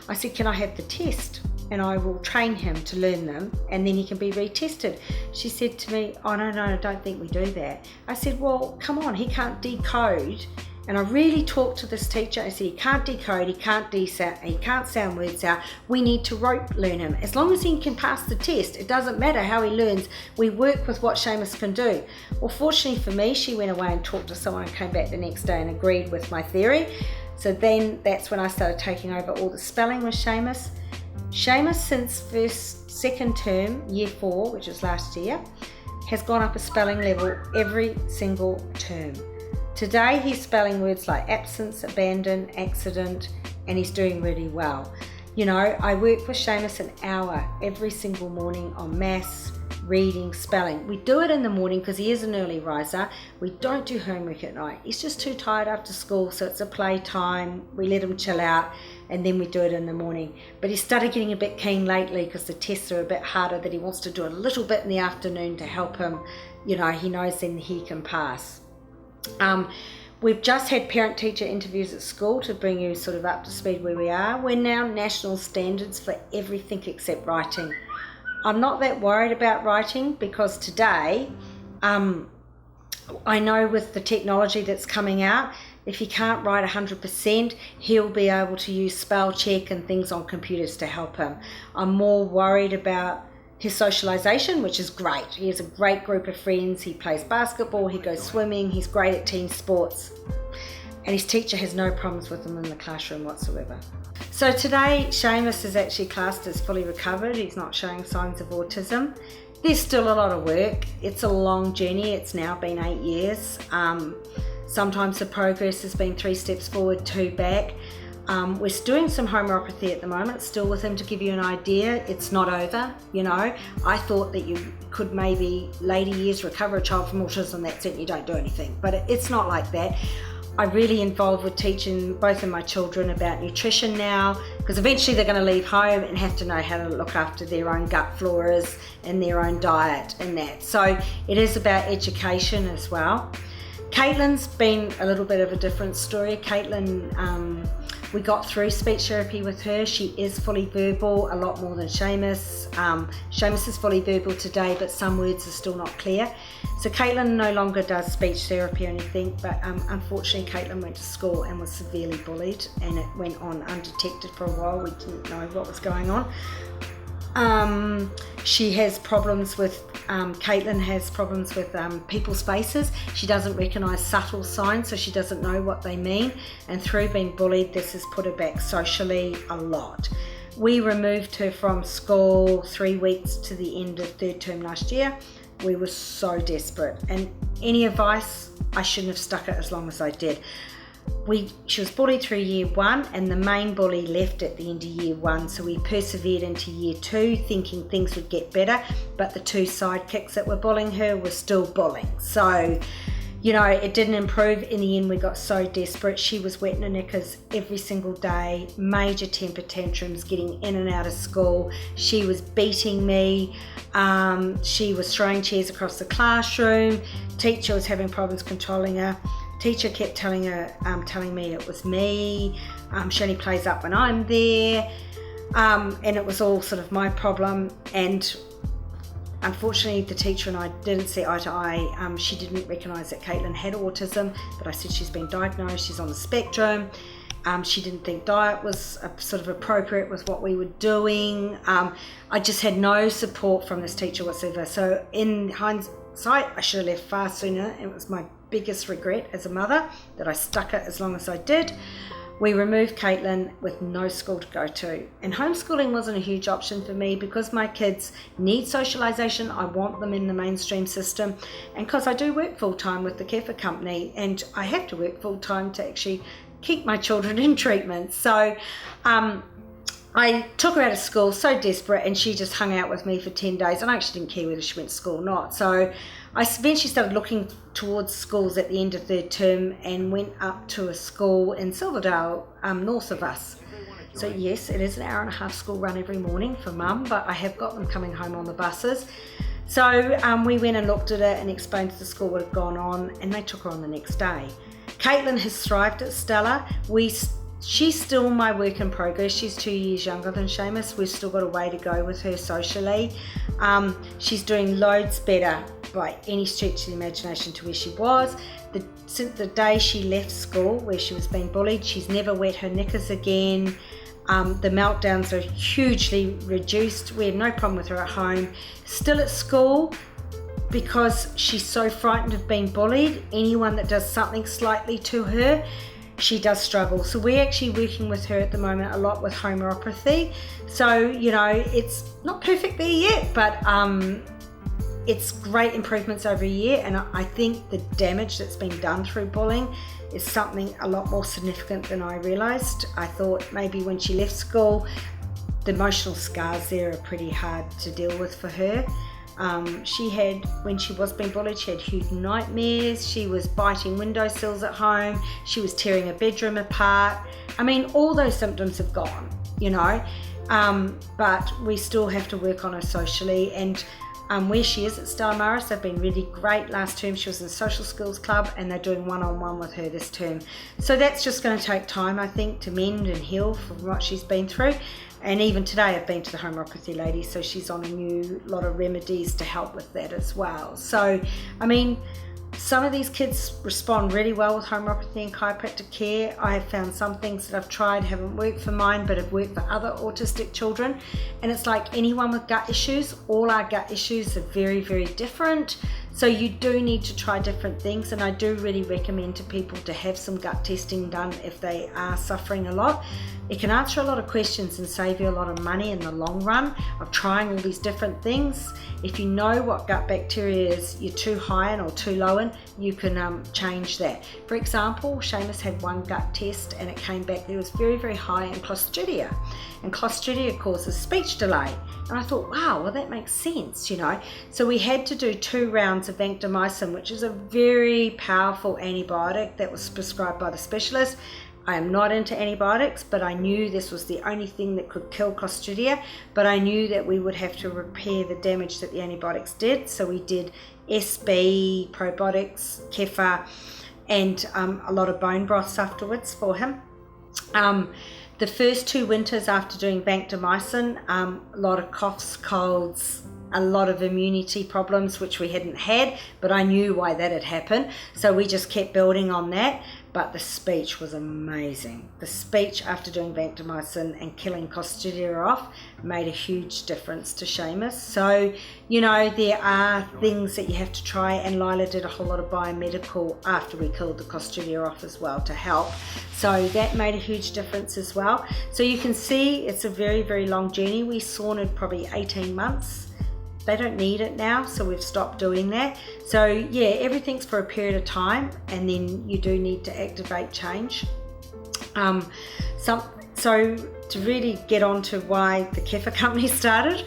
I said, can I have the test? And I will train him to learn them, and then he can be retested. She said to me, oh, no, I don't think we do that. I said, well, come on, he can't decode. And I really talked to this teacher. I said, he can't decode, he can't sound words out. We need to rote learn him. As long as he can pass the test, it doesn't matter how he learns. We work with what Seamus can do. Well, fortunately for me, she went away and talked to someone and came back the next day and agreed with my theory. So then that's when I started taking over all the spelling with Seamus. Seamus, since second term, year 4, which was last year, has gone up a spelling level every single term. Today he's spelling words like absence, abandon, accident, and he's doing really well. I work with Seamus an hour every single morning on maths, reading, spelling. We do it in the morning because he is an early riser. We don't do homework at night. He's just too tired after school, so it's a play time. We let him chill out, and then we do it in the morning. But he started getting a bit keen lately because the tests are a bit harder, that he wants to do a little bit in the afternoon to help him. He knows then he can pass. We've just had parent-teacher interviews at school to bring you sort of up to speed where we are. We're now national standards for everything except writing. I'm not that worried about writing because today, I know with the technology that's coming out, if he can't write 100%, he'll be able to use spell check and things on computers to help him. I'm more worried about his socialisation, which is great. He has a great group of friends. He plays basketball, he goes swimming, he's great at team sports. And his teacher has no problems with him in the classroom whatsoever. So today, Seamus is actually classed as fully recovered. He's not showing signs of autism. There's still a lot of work. It's a long journey. It's now been 8 years. Sometimes the progress has been 3 steps forward, 2 back. We're doing some homeopathy at the moment, still with him, to give you an idea. It's not over, I thought that you could maybe later years recover a child from autism, that's it, you don't do anything. But it's not like that. I'm really involved with teaching both of my children about nutrition now, because eventually they're going to leave home and have to know how to look after their own gut floras and their own diet and that. So it is about education as well. Caitlin's been a little bit of a different story. Caitlin, we got through speech therapy with her. She is fully verbal, a lot more than Seamus. Seamus is fully verbal today, but some words are still not clear. So Caitlin no longer does speech therapy or anything, but unfortunately Caitlin went to school and was severely bullied, and it went on undetected for a while. We didn't know what was going on. She has problems with, Caitlin has problems with people's faces. She doesn't recognise subtle signs, so she doesn't know what they mean. And through being bullied, this has put her back socially a lot. We removed her from school 3 weeks to the end of 3rd term last year. We were so desperate. And any advice, I shouldn't have stuck it as long as I did. She was bullied through year 1, and the main bully left at the end of year 1, so we persevered into year 2 thinking things would get better, but the 2 sidekicks that were bullying her were still bullying. So it didn't improve. In the end, we got so desperate. She was wetting her knickers every single day, major temper tantrums, getting in and out of school. She was beating me. She was throwing chairs across the classroom. Teacher was having problems controlling her. Teacher kept telling me it was me. She only plays up when I'm there. And it was all sort of my problem. And unfortunately, the teacher and I didn't see eye to eye. She didn't recognise that Caitlin had autism, but I said she's been diagnosed, she's on the spectrum. She didn't think diet was sort of appropriate with what we were doing. I just had no support from this teacher whatsoever. So in hindsight, I should have left far sooner. It was my biggest regret as a mother that I stuck it as long as I did. We removed Caitlin with no school to go to. And homeschooling wasn't a huge option for me because my kids need socialisation. I want them in the mainstream system. And because I do work full-time with the Kefir company, and I have to work full-time to actually keep my children in treatment. So I took her out of school, so desperate, and she just hung out with me for 10 days. And I actually didn't care whether she went to school or not. So I eventually started looking towards schools at the end of third term and went up to a school in Silverdale, north of us. So yes, it is an hour and a half school run every morning for mum, but I have got them coming home on the buses. So we went and looked at it and explained to the school what had gone on, and they took her on the next day. Caitlin has thrived at Stella. She's still my work in progress. She's 2 years younger than Seamus. We've still got a way to go with her socially. She's doing loads better by any stretch of the imagination to where she was. Since the day she left school, where she was being bullied, she's never wet her knickers again. The meltdowns are hugely reduced. We have no problem with her at home. Still at school, because she's so frightened of being bullied, anyone that does something slightly to her, she does struggle. So we're actually working with her at the moment a lot with homeopathy. So, it's not perfect there yet, but it's great improvements over a year. And I think the damage that's been done through bullying is something a lot more significant than I realised. I thought maybe when she left school, the emotional scars there are pretty hard to deal with for her. When she was being bullied, she had huge nightmares. She was biting windowsills at home. She was tearing a bedroom apart. I mean, all those symptoms have gone, but we still have to work on her socially. And where she is at Stella Maris, they've been really great. Last term she was in the social skills club, and they're doing one-on-one with her this term. So that's just going to take time, I think, to mend and heal from what she's been through. And even today I've been to the homeopathy lady, so she's on a new lot of remedies to help with that as well. So, I mean, some of these kids respond really well with homeopathy and chiropractic care. I have found some things that I've tried haven't worked for mine, but have worked for other autistic children. And it's like anyone with gut issues, all our gut issues are very, very different. So you do need to try different things, and I do really recommend to people to have some gut testing done if they are suffering a lot. It can answer a lot of questions and save you a lot of money in the long run of trying all these different things. If you know what gut bacteria is you're too high in or too low in, you can change that. For example, Seamus had one gut test and it came back that it was very, very high in Clostridia. And Clostridia causes speech delay. And I thought, wow, well that makes sense, So we had to do 2 rounds of vancomycin, which is a very powerful antibiotic that was prescribed by the specialist. I am not into antibiotics, but I knew this was the only thing that could kill Clostridia, but I knew that we would have to repair the damage that the antibiotics did. So we did SB, probiotics, Kefir, and a lot of bone broths afterwards for him. The first 2 winters after doing vancomycin, a lot of coughs, colds, a lot of immunity problems, which we hadn't had, but I knew why that had happened. So we just kept building on that. But the speech was amazing. The speech after doing vancomycin and killing Clostridia off made a huge difference to Seamus. So, there are things that you have to try, and Lila did a whole lot of biomedical after we killed the Clostridia off as well to help. So that made a huge difference as well. So you can see it's a very, very long journey. We sauntered probably 18 months. They don't need it now, so we've stopped doing that. So yeah, everything's for a period of time, and then you do need to activate change. So to really get on to why the Kefir company started,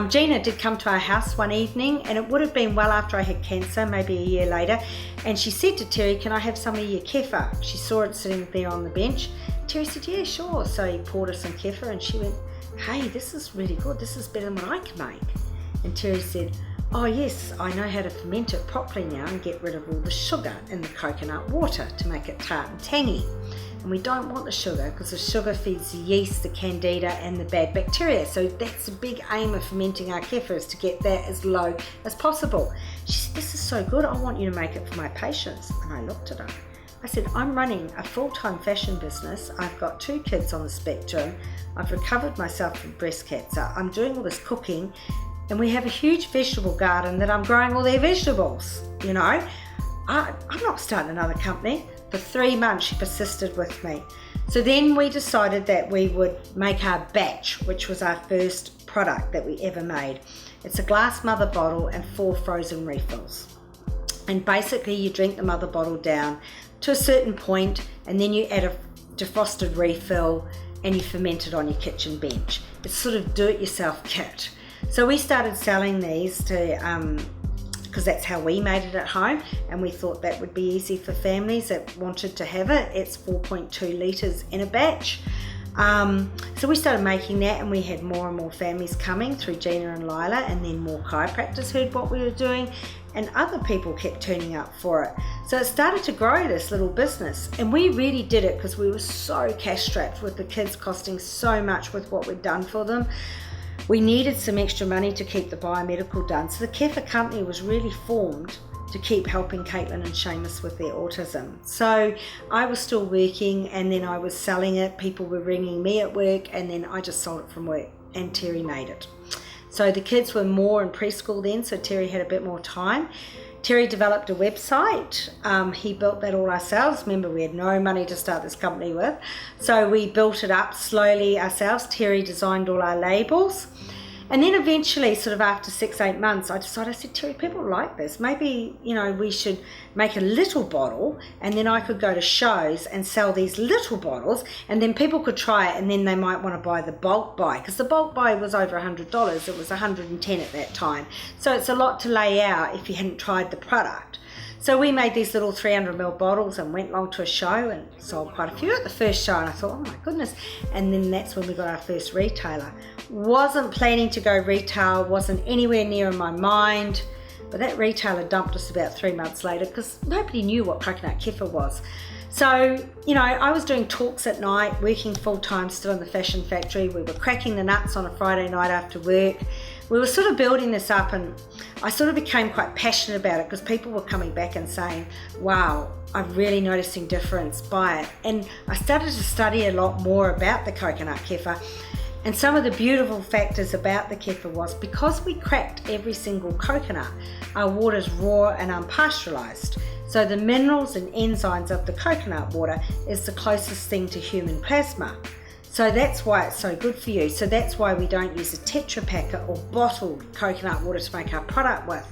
Gina did come to our house one evening, and it would have been well after I had cancer, maybe a year later, and she said to Terry, can I have some of your Kefir? She saw it sitting there on the bench. Terry said, yeah, sure. So he poured her some Kefir, and she went, hey, this is really good. This is better than what I can make. And Terry said, oh yes, I know how to ferment it properly now and get rid of all the sugar in the coconut water to make it tart and tangy. And we don't want the sugar, because the sugar feeds the yeast, the candida, and the bad bacteria. So that's the big aim of fermenting our kefir, is to get that as low as possible. She said, this is so good, I want you to make it for my patients. And I looked at her. I said, I'm running a full-time fashion business. I've got 2 kids on the spectrum. I've recovered myself from breast cancer. I'm doing all this cooking. And we have a huge vegetable garden that I'm growing all their vegetables, I'm not starting another company. For 3 months she persisted with me. So then we decided that we would make our batch, which was our first product that we ever made. It's a glass mother bottle and 4 frozen refills. And basically you drink the mother bottle down to a certain point, and then you add a defrosted refill, and you ferment it on your kitchen bench. It's sort of do-it-yourself kit. So we started selling these to, because that's how we made it at home, and we thought that would be easy for families that wanted to have it. It's 4.2 litres in a batch. So we started making that, and we had more and more families coming through Gina and Lila, and then more chiropractors heard what we were doing, and other people kept turning up for it. So it started to grow, this little business, and we really did it because we were so cash strapped with the kids costing so much with what we'd done for them. We needed some extra money to keep the biomedical done, so the Kefir company was really formed to keep helping Caitlin and Seamus with their autism. So I was still working, and then I was selling it. People were ringing me at work, and then I just sold it from work, and Terry made it. So the kids were more in preschool then, so Terry had a bit more time. Terry developed a website. He built that all ourselves. Remember, we had no money to start this company with. So we built it up slowly ourselves. Terry designed all our labels. And then eventually, sort of after 6-8 months, I said, Terry, people like this. Maybe, we should make a little bottle, and then I could go to shows and sell these little bottles, and then people could try it, and then they might want to buy the bulk buy, because the bulk buy was over $100. It was $110 at that time. So it's a lot to lay out if you hadn't tried the product. So we made these little 300ml bottles and went along to a show and sold quite a few at the first show, and I thought, oh my goodness. And then that's when we got our first retailer. Wasn't planning to go retail, wasn't anywhere near in my mind, but that retailer dumped us about 3 months later because nobody knew what coconut kefir was. So, I was doing talks at night, working full-time still in the fashion factory. We were cracking the nuts on a Friday night after work. We were sort of building this up, and I sort of became quite passionate about it because people were coming back and saying, wow, I'm really noticing difference by it. And I started to study a lot more about the coconut kefir. And some of the beautiful factors about the kefir was because we cracked every single coconut, our water's raw and unpasteurized. So the minerals and enzymes of the coconut water is the closest thing to human plasma. So that's why it's so good for you. So that's why we don't use a Tetra Pak or bottled coconut water to make our product with.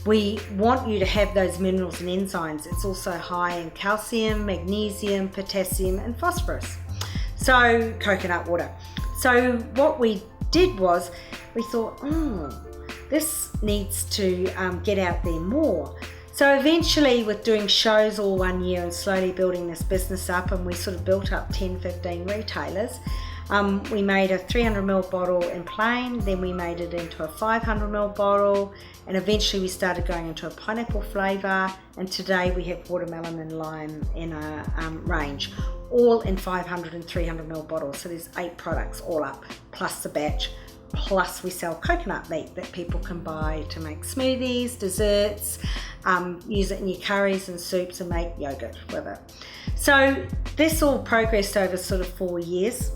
We want you to have those minerals and enzymes. It's also high in calcium, magnesium, potassium, and phosphorus. So coconut water. So what we did was we thought, this needs to get out there more. So eventually, with doing shows all 1 year and slowly building this business up, and we sort of built up 10, 15 retailers, we made a 300ml bottle in plain, then we made it into a 500ml bottle, and eventually we started going into a pineapple flavour, and today we have watermelon and lime in a range, all in 500 and 300ml bottles. So there's 8 products all up, plus the batch. Plus we sell coconut meat that people can buy to make smoothies, desserts, use it in your curries and soups and make yogurt with it. So this all progressed over sort of 4 years.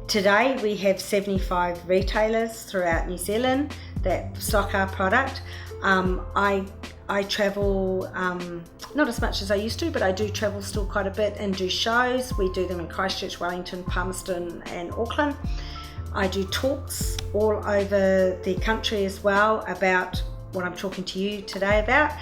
Today we have 75 retailers throughout New Zealand that stock our product. I travel, not as much as I used to, but I do travel still quite a bit and do shows. We do them in Christchurch, Wellington, Palmerston and Auckland. I do talks all over the country as well about what I'm talking to you today about,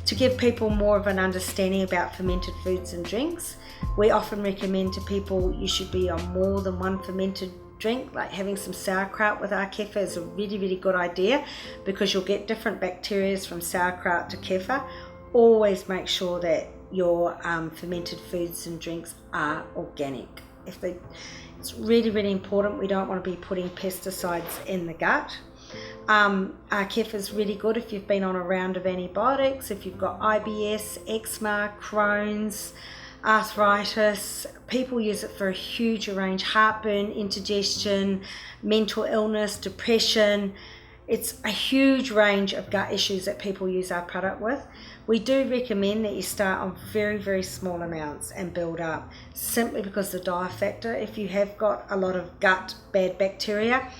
to give people more of an understanding about fermented foods and drinks. We often recommend to people you should be on more than one fermented drink, like having some sauerkraut with our kefir is a really, really good idea because you'll get different bacteria from sauerkraut to kefir. Always make sure that your fermented foods and drinks are organic. It's really, really important. We don't want to be putting pesticides in the gut. Our kefir is really good if you've been on a round of antibiotics, if you've got IBS, eczema, Crohn's, arthritis. People use it for a huge range, heartburn, indigestion, mental illness, depression. It's a huge range of gut issues that people use our product with. We do recommend that you start on very, very small amounts and build up, simply because the dye factor, if you have got a lot of gut bad bacteria,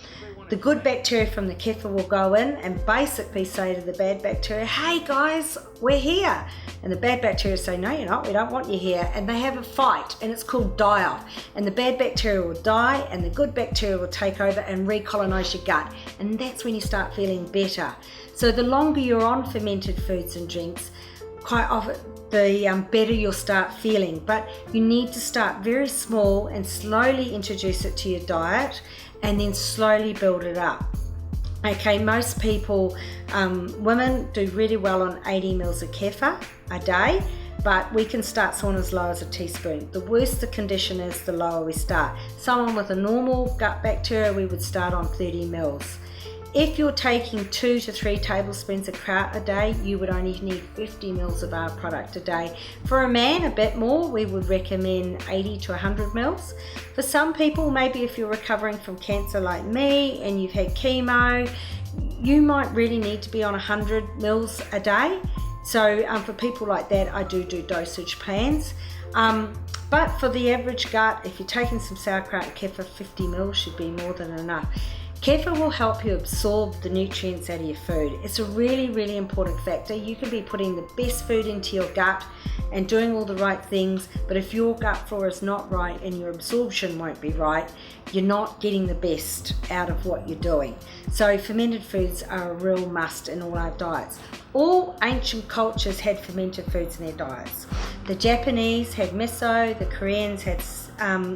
the good bacteria from the kefir will go in and basically say to the bad bacteria, hey guys, we're here. And the bad bacteria say, no you're not, we don't want you here. And they have a fight, and it's called die-off. And the bad bacteria will die and the good bacteria will take over and recolonize your gut. And that's when you start feeling better. So the longer you're on fermented foods and drinks, quite often the better you'll start feeling. But you need to start very small and slowly introduce it to your diet, and then slowly build it up. Okay, most people, women do really well on 80 mils of kefir a day, but we can start someone as low as a teaspoon. The worse the condition is, the lower we start. Someone with a normal gut bacteria, we would start on 30 mils. If you're taking 2 to 3 tablespoons of kraut a day, you would only need 50 mils of our product a day. For a man, a bit more, we would recommend 80 to 100 mils. For some people, maybe if you're recovering from cancer like me and you've had chemo, you might really need to be on 100 mils a day. So for people like that, I do dosage plans. But for the average gut, if you're taking some sauerkraut and kefir, 50 mils should be more than enough. Kefir will help you absorb the nutrients out of your food. It's a really, really important factor. You can be putting the best food into your gut and doing all the right things, but if your gut flora is not right and your absorption won't be right, you're not getting the best out of what you're doing. So fermented foods are a real must in all our diets. All ancient cultures had fermented foods in their diets. The Japanese had miso, the Koreans had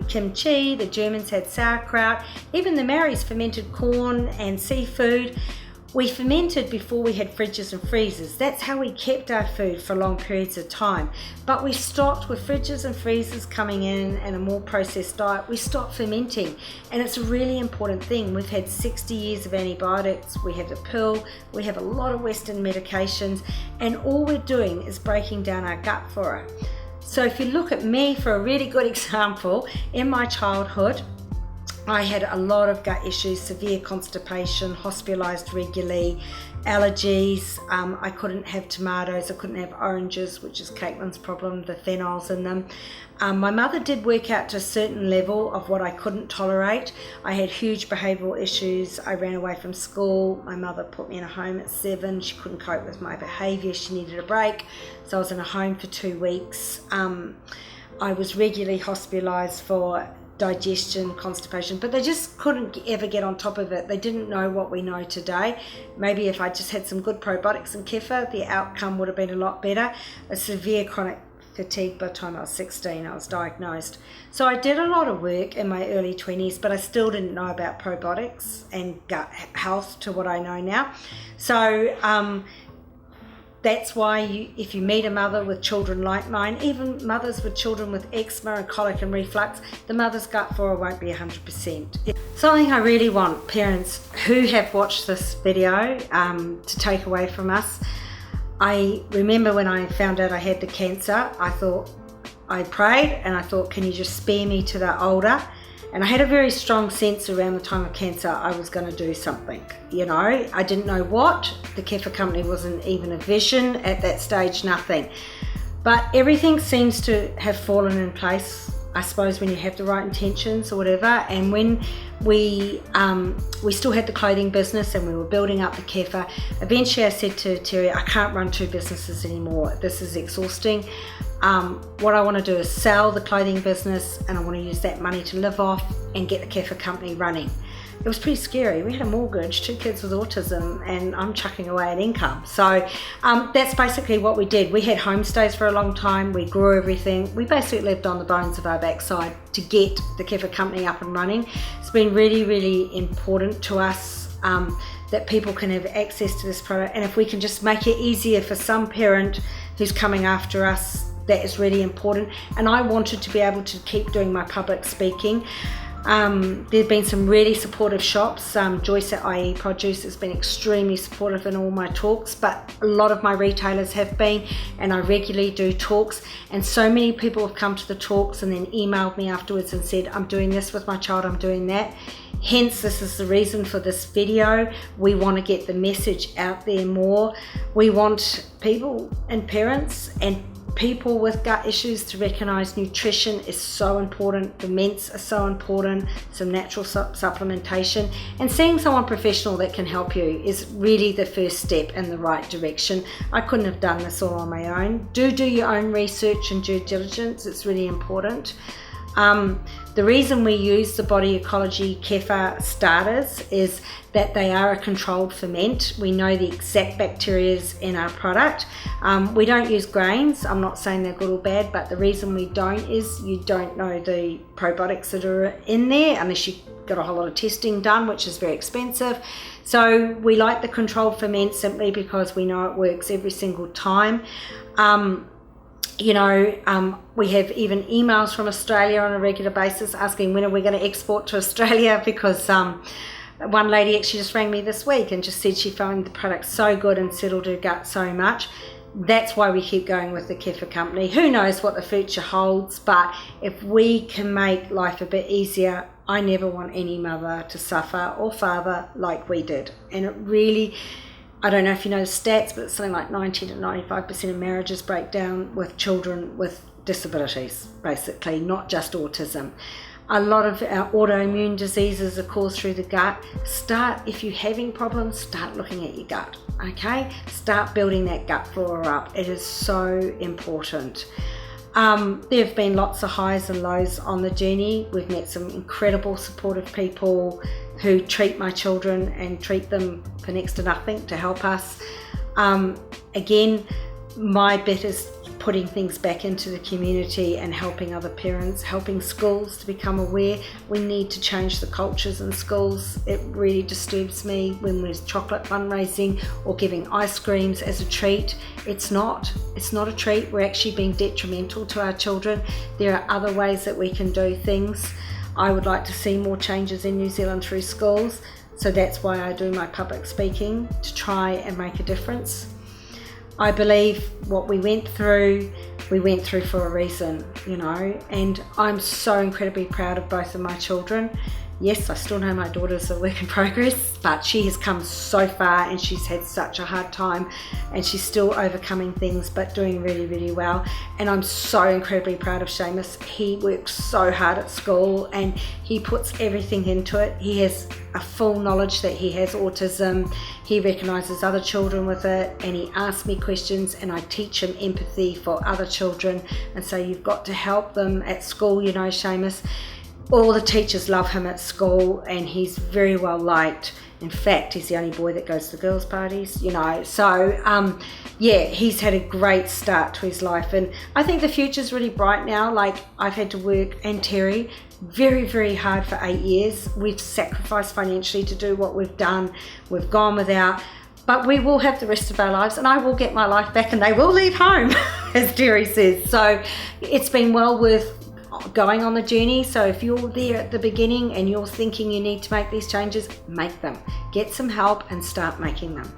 kimchi, the Germans had sauerkraut, even the Maoris fermented corn and seafood. We fermented before we had fridges and freezers. That's how we kept our food for long periods of time. But we stopped with fridges and freezers coming in and a more processed diet. We stopped fermenting, and it's a really important thing. We've had 60 years of antibiotics, we have the pill, we have a lot of Western medications, and all we're doing is breaking down our gut flora. So if you look at me for a really good example, in my childhood, I had a lot of gut issues, severe constipation, hospitalized regularly, allergies. I couldn't have tomatoes, I couldn't have oranges, which is Caitlin's problem, the phenols in them. My mother did work out to a certain level of what I couldn't tolerate. I had huge behavioural issues. I ran away from school. My mother put me in a home at 7. She couldn't cope with my behaviour. She needed a break. So I was in a home for 2 weeks. I was regularly hospitalised for digestion, constipation, but they just couldn't ever get on top of it. They didn't know what we know today. Maybe if I just had some good probiotics and kefir, the outcome would have been a lot better. A severe chronic fatigue by the time I was 16, I was diagnosed. So I did a lot of work in my early 20s, but I still didn't know about probiotics and gut health to what I know now. So that's why if you meet a mother with children like mine, even mothers with children with eczema and colic and reflux, the mother's gut flora won't be 100%. Something I really want parents who have watched this video to take away from us. I remember when I found out I had the cancer, I prayed and I thought, can you just spare me to the older? And I had a very strong sense around the time of cancer I was going to do something. You know, I didn't know what. The Kefir company wasn't even a vision at that stage, nothing. But everything seems to have fallen in place, I suppose, when you have the right intentions or whatever. And when we still had the clothing business and we were building up the Kefir, eventually I said to Terry, I can't run 2 businesses anymore. This is exhausting. What I want to do is sell the clothing business, and I want to use that money to live off and get the Kefir company running. It was pretty scary. We had a mortgage, 2 kids with autism, and I'm chucking away at income. So that's basically what we did. We had homestays for a long time. We grew everything. We basically lived on the bones of our backside to get the Kefir company up and running. It's been really, really important to us that people can have access to this product. And if we can just make it easier for some parent who's coming after us, that is really important. And I wanted to be able to keep doing my public speaking. There have been some really supportive shops. Joyce at IE Produce has been extremely supportive in all my talks, but a lot of my retailers have been, and I regularly do talks, and so many people have come to the talks and then emailed me afterwards and said, I'm doing this with my child, I'm doing that. Hence, this is the reason for this video. We want to get the message out there more. We want people and parents and people with gut issues to recognize nutrition is so important. The mints are so important, some natural supplementation, and seeing someone professional that can help you is really the first step in the right direction. I couldn't have done this all on my own. Do your own research and due diligence. It's really important. The reason we use the Body Ecology Kefir starters is that they are a controlled ferment. We know the exact bacteria in our product. We don't use grains. I'm not saying they're good or bad, but the reason we don't is you don't know the probiotics that are in there unless you've got a whole lot of testing done, which is very expensive. So we like the controlled ferment simply because we know it works every single time. We have even emails from Australia on a regular basis asking when are we going to export to Australia, because one lady actually just rang me this week and just said she found the product so good and settled her gut so much. That's why we keep going with the Kefir company. Who knows what the future holds, but if we can make life a bit easier, I never want any mother to suffer or father like we did. And it really, I don't know if you know the stats, but it's something like 90 to 95% of marriages break down with children with disabilities, basically, not just autism. A lot of our autoimmune diseases are caused through the gut. If you're having problems, start looking at your gut, okay? Start building that gut flora up. It is so important. There have been lots of highs and lows on the journey. We've met some incredible supportive people who treat my children and treat them for next to nothing to help us. Again, my bit is putting things back into the community and helping other parents, helping schools to become aware. We need to change the cultures in schools. It really disturbs me when there's chocolate fundraising or giving ice creams as a treat. It's not a treat. We're actually being detrimental to our children. There are other ways that we can do things. I would like to see more changes in New Zealand through schools. So that's why I do my public speaking, to try and make a difference. I believe what we went through for a reason, and I'm so incredibly proud of both of my children. Yes, I still know my daughter's a work in progress, but she has come so far and she's had such a hard time and she's still overcoming things but doing really, really well. And I'm so incredibly proud of Seamus. He works so hard at school and he puts everything into it. He has a full knowledge that he has autism. He recognises other children with it and he asks me questions, and I teach him empathy for other children. And so you've got to help them at school, Seamus. All the teachers love him at school and he's very well liked. In fact, he's the only boy that goes to the girls' parties, So, he's had a great start to his life. And I think the future's really bright now. Like, I've had to work, and Terry, very, very hard for 8 years. We've sacrificed financially to do what we've done. We've gone without. But we will have the rest of our lives and I will get my life back and they will leave home, as Terry says. So it's been well worth going on the journey. So if you're there at the beginning and you're thinking you need to make these changes, make them. Get some help and start making them.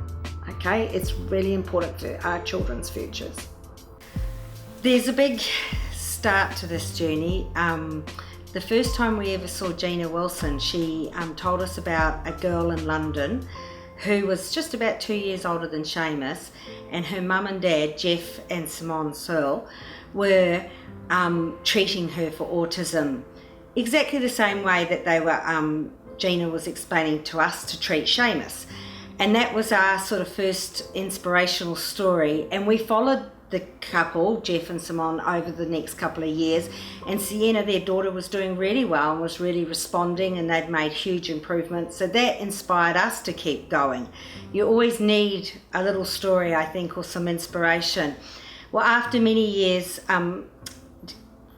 Okay, it's really important for our children's futures. There's a big start to this journey. The first time we ever saw Gina Wilson, she told us about a girl in London who was just about 2 years older than Seamus, and her mum and dad, Jeff and Simone Searle, were treating her for autism exactly the same way that they were, Gina was explaining to us to treat Seamus. And that was our sort of first inspirational story. And we followed the couple, Jeff and Simone, over the next couple of years. And Sienna, their daughter, was doing really well and was really responding, and they'd made huge improvements. So that inspired us to keep going. You always need a little story, I think, or some inspiration. Well, after many years,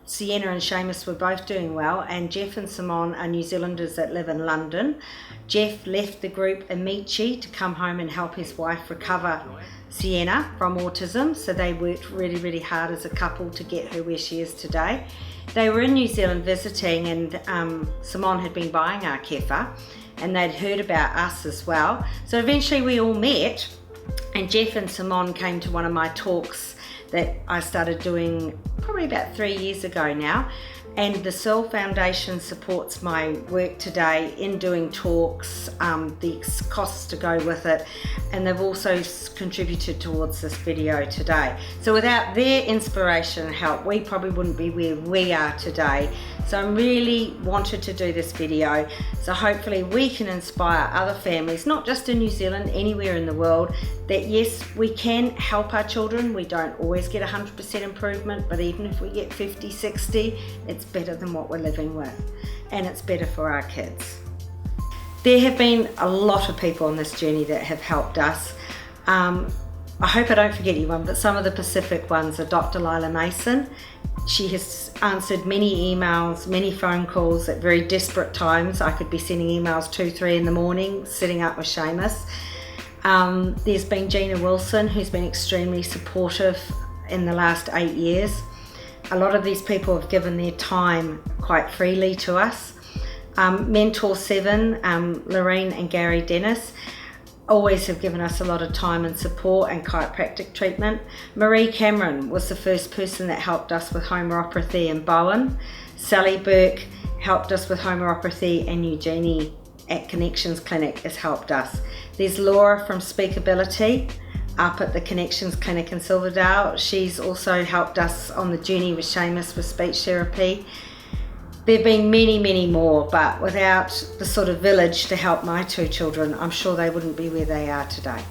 Sienna and Seamus were both doing well, and Jeff and Simone are New Zealanders that live in London. Jeff left the group Amici to come home and help his wife recover Sienna from autism, so they worked really, really hard as a couple to get her where she is today. They were in New Zealand visiting, and Simone had been buying our kefir, and they'd heard about us as well. So eventually we all met, and Jeff and Simone came to one of my talks that I started doing probably about 3 years ago now. And the Searle Foundation supports my work today in doing talks, the costs to go with it, and they've also contributed towards this video today. So without their inspiration and help, we probably wouldn't be where we are today. So I really wanted to do this video, so hopefully we can inspire other families, not just in New Zealand, anywhere in the world, that yes, we can help our children. We don't always get 100% improvement, but even if we get 50, 60, it's better than what we're living with, and it's better for our kids. There have been a lot of people on this journey that have helped us. I hope I don't forget anyone, but some of the Pacific ones are Dr. Lila Mason. She has answered many emails, many phone calls at very desperate times. I could be sending emails 2, 3 in the morning, sitting up with Seamus. There's been Gina Wilson, who's been extremely supportive in the last 8 years. A lot of these people have given their time quite freely to us. Mentor 7, Lorraine and Gary Dennis, always have given us a lot of time and support and chiropractic treatment. Marie Cameron was the first person that helped us with homeopathy in Bowen. Sally Burke helped us with homeopathy, and Eugenie at Connections Clinic has helped us. There's Laura from Speakability up at the Connections Clinic in Silverdale. She's also helped us on the journey with Seamus with speech therapy. There have been many, many more, but without the sort of village to help my 2 children, I'm sure they wouldn't be where they are today.